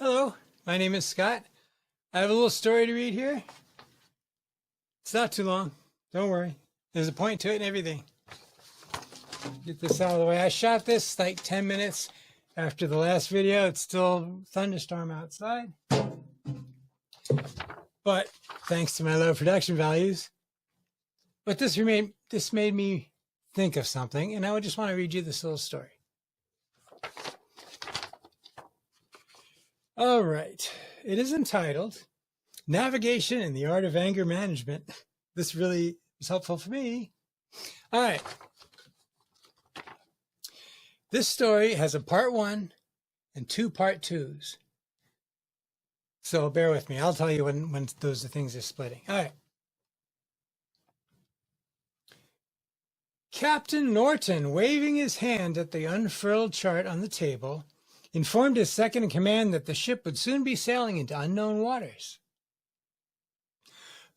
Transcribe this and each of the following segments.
Hello, my name is Scott. I have a little story to read here. It's not too long. Don't worry. There's a point to it and everything. Get this out of the way. I shot this like 10 minutes after the last video. It's still thunderstorm outside. But thanks to my low production values. But this made me think of something, and I would just want to read you this little story. All right. It is entitled Navigation in the Art of Anger Management. This really was helpful for me. All right. This story has a part 1 and 2 part 2s. So bear with me. I'll tell you when those things are splitting. All right. Captain Norton, waving his hand at the unfurled chart on the table, informed his second in command that the ship would soon be sailing into unknown waters.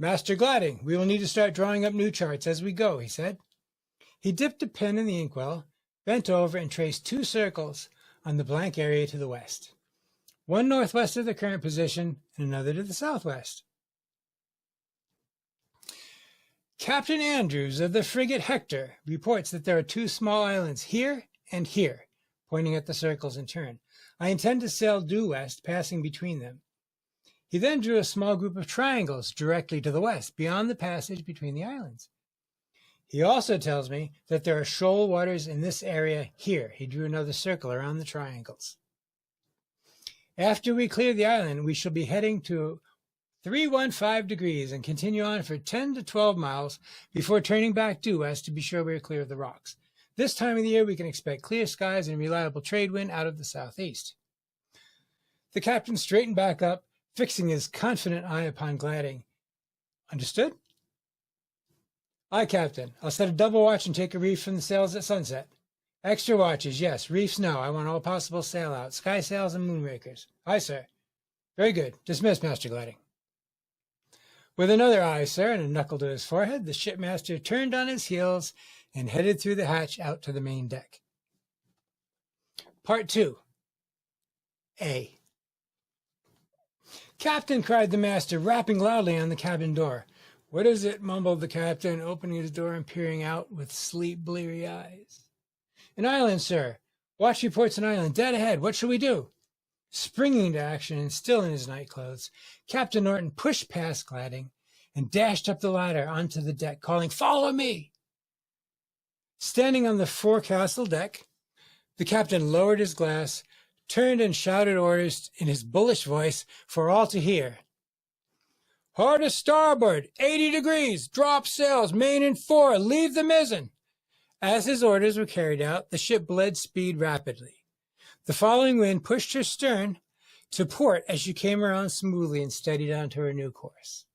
Master Gladding, we will need to start drawing up new charts as we go, he said. He dipped a pen in the inkwell, bent over, and traced 2 circles on the blank area to the west. One northwest of the current position and another to the southwest. Captain Andrews of the frigate Hector reports that there are 2 small islands here and here, pointing at the circles in turn. I intend to sail due west, passing between them. He then drew a small group of triangles directly to the west, beyond the passage between the islands. He also tells me that there are shoal waters in this area here. He drew another circle around the triangles. After we clear the island, we shall be heading to 315 degrees and continue on for 10 to 12 miles before turning back due west to be sure we are clear of the rocks. This time of the year, we can expect clear skies and reliable trade wind out of the southeast. The captain straightened back up, fixing his confident eye upon Gladding. Understood? Aye, Captain. I'll set a double watch and take a reef from the sails at sunset. Extra watches, yes. Reefs, no. I want all possible sail out. Sky sails and moonrakers. Aye, sir. Very good. Dismissed, Master Gladding. With another aye, sir, and a knuckle to his forehead, the shipmaster turned on his heels and headed through the hatch out to the main deck. Part 2. A. Captain, cried the master, rapping loudly on the cabin door. What is it? Mumbled the captain, opening his door and peering out with sleep-bleary eyes. An island, sir. Watch reports an island. Dead ahead. What shall we do? Springing to action and still in his nightclothes, Captain Norton pushed past Gladding and dashed up the ladder onto the deck, calling, Follow me! Standing on the forecastle deck, the captain lowered his glass, turned and shouted orders in his bullish voice for all to hear. Hard to starboard, 80 degrees, drop sails, main and fore, leave the mizzen. As his orders were carried out, the ship bled speed rapidly. The following wind pushed her stern to port as she came around smoothly and steadied onto her new course.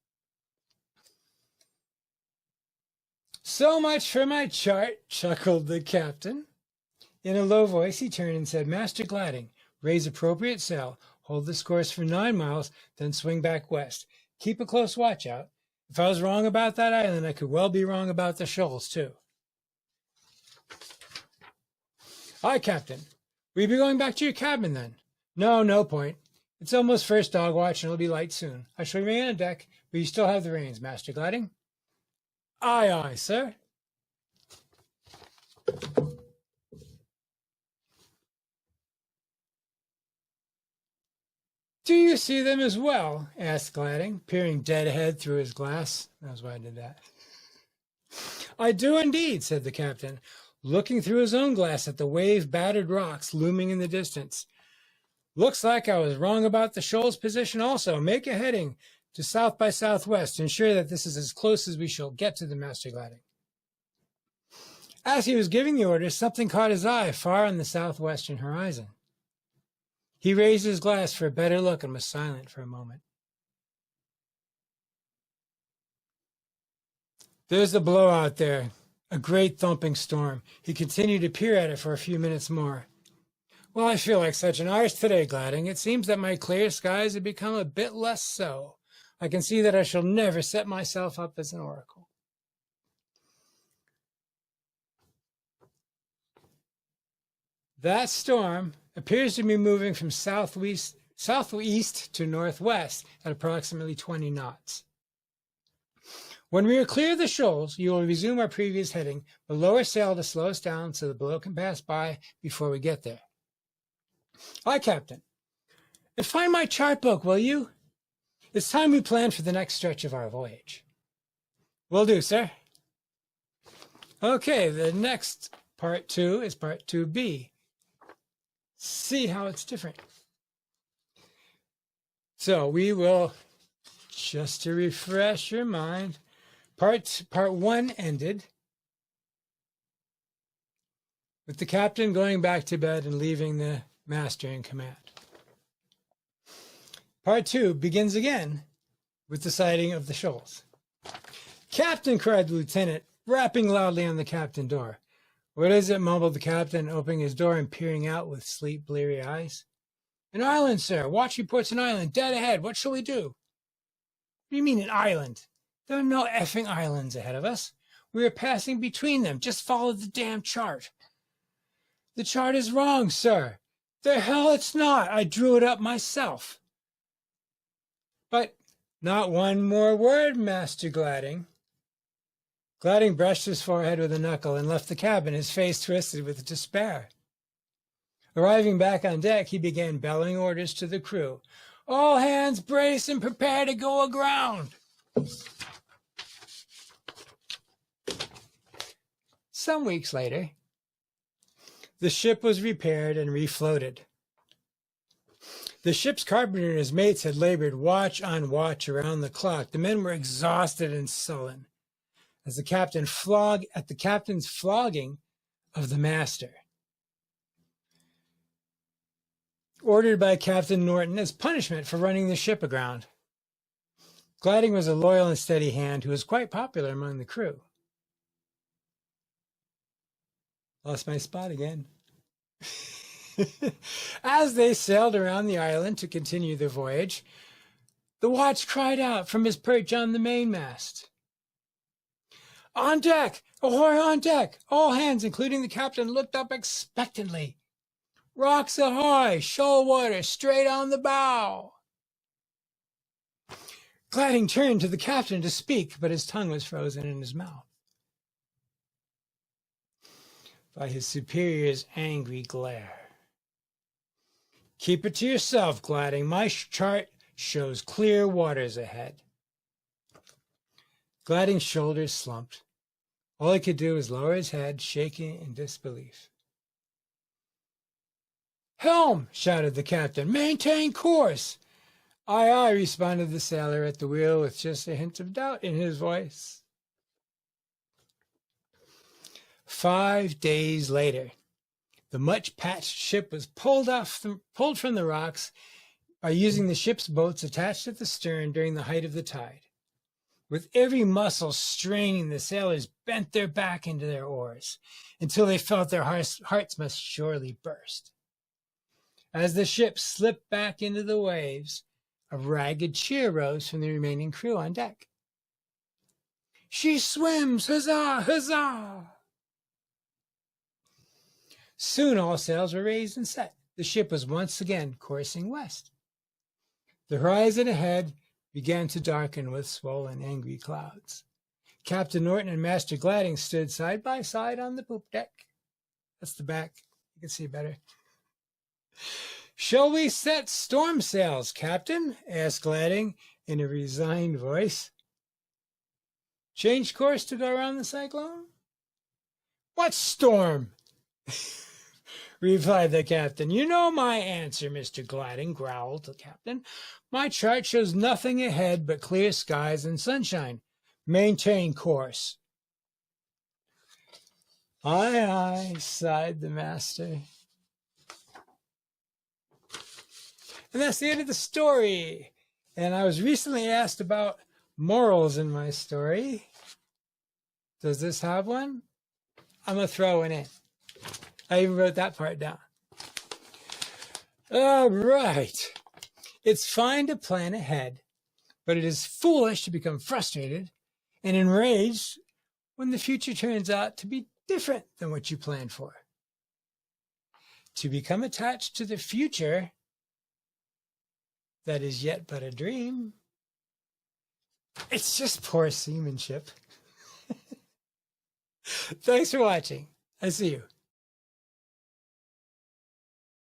So much for my chart, chuckled the captain. In a low voice, he turned and said, Master Gladding, raise appropriate sail, hold this course for 9 miles, then swing back west. Keep a close watch out. If I was wrong about that island, I could well be wrong about the shoals, too. Aye, Captain. Will you be going back to your cabin, then? No point. It's almost first dog watch, and it'll be light soon. I shall remain on deck, but you still have the reins, Master Gladding. Aye, sir. Do you see them as well? Asked Gladding, peering dead ahead through his glass. That's why I did that. I do indeed, said the captain, looking through his own glass at the wave-battered rocks looming in the distance. Looks like I was wrong about the shoal's position also. Make a heading to south by southwest. Ensure that this is as close as we shall get to the Master Gladding. As he was giving the orders, something caught his eye far on the southwestern horizon. He raised his glass for a better look and was silent for a moment. There's the blowout there. A great thumping storm. He continued to peer at it for a few minutes more. Well, I feel like such an arse today, Gladding. It seems that my clear skies have become a bit less so. I can see that I shall never set myself up as an oracle. That storm appears to be moving from southeast southeast to northwest at approximately 20 knots. When we are clear of the shoals, you will resume our previous heading, but lower sail to slow us down so the below can pass by before we get there. Aye, Captain. And find my chart book, will you? It's time we plan for the next stretch of our voyage. Will do, sir. Okay, the next part 2 is part 2B. See how it's different. So we will, just to refresh your mind, part 1 ended with the captain going back to bed and leaving the master in command. Part 2 begins again with the sighting of the shoals. Captain, cried the lieutenant, rapping loudly on the cabin door. What is it? Mumbled the captain, opening his door and peering out with sleep bleary eyes. An island, sir. Watch reports an island. Dead ahead. What shall we do? What do you mean an island? There are no effing islands ahead of us. We are passing between them. Just follow the damn chart. The chart is wrong, sir. The hell it's not. I drew it up myself. But not one more word, Master Gladding. Gladding brushed his forehead with a knuckle and left the cabin, his face twisted with despair. Arriving back on deck, he began bellowing orders to the crew. All hands brace and prepare to go aground. Some weeks later, the ship was repaired and refloated. The ship's carpenter and his mates had labored watch on watch around the clock. The men were exhausted and sullen as the captain's flogging of the master, ordered by Captain Norton as punishment for running the ship aground. Gladding was a loyal and steady hand who was quite popular among the crew. Lost my spot again. As they sailed around the island to continue their voyage, the watch cried out from his perch on the mainmast. On deck! Ahoy on deck! All hands, including the captain, looked up expectantly. Rocks ahoy! Shoal water straight on the bow! Gladding turned to the captain to speak, but his tongue was frozen in his mouth by his superior's angry glare. Keep it to yourself, Gladding. My chart shows clear waters ahead. Gladding's shoulders slumped. All he could do was lower his head, shaking in disbelief. Helm! Shouted the captain. Maintain course! Aye, aye, responded the sailor at the wheel with just a hint of doubt in his voice. 5 days later, the much-patched ship was pulled from the rocks by using the ship's boats attached at the stern during the height of the tide. With every muscle straining, the sailors bent their back into their oars until they felt their hearts must surely burst. As the ship slipped back into the waves, a ragged cheer rose from the remaining crew on deck. She swims! Huzzah! Huzzah! Soon all sails were raised and set. The ship was once again coursing west. The horizon ahead began to darken with swollen, angry clouds. Captain Norton and Master Gladding stood side by side on the poop deck. That's the back. You can see better. Shall we set storm sails, Captain? Asked Gladding in a resigned voice. Change course to go around the cyclone? What storm? Replied the captain. You know my answer, Mr. Gladding, growled the captain. My chart shows nothing ahead but clear skies and sunshine. Maintain course. Aye, aye, sighed the master. And that's the end of the story. And I was recently asked about morals in my story. Does this have one? I'm going to throw one in. I even wrote that part down. All right. It's fine to plan ahead, but it is foolish to become frustrated and enraged when the future turns out to be different than what you planned for. To become attached to the future that is yet but a dream. It's just poor seamanship. Thanks for watching. I see you.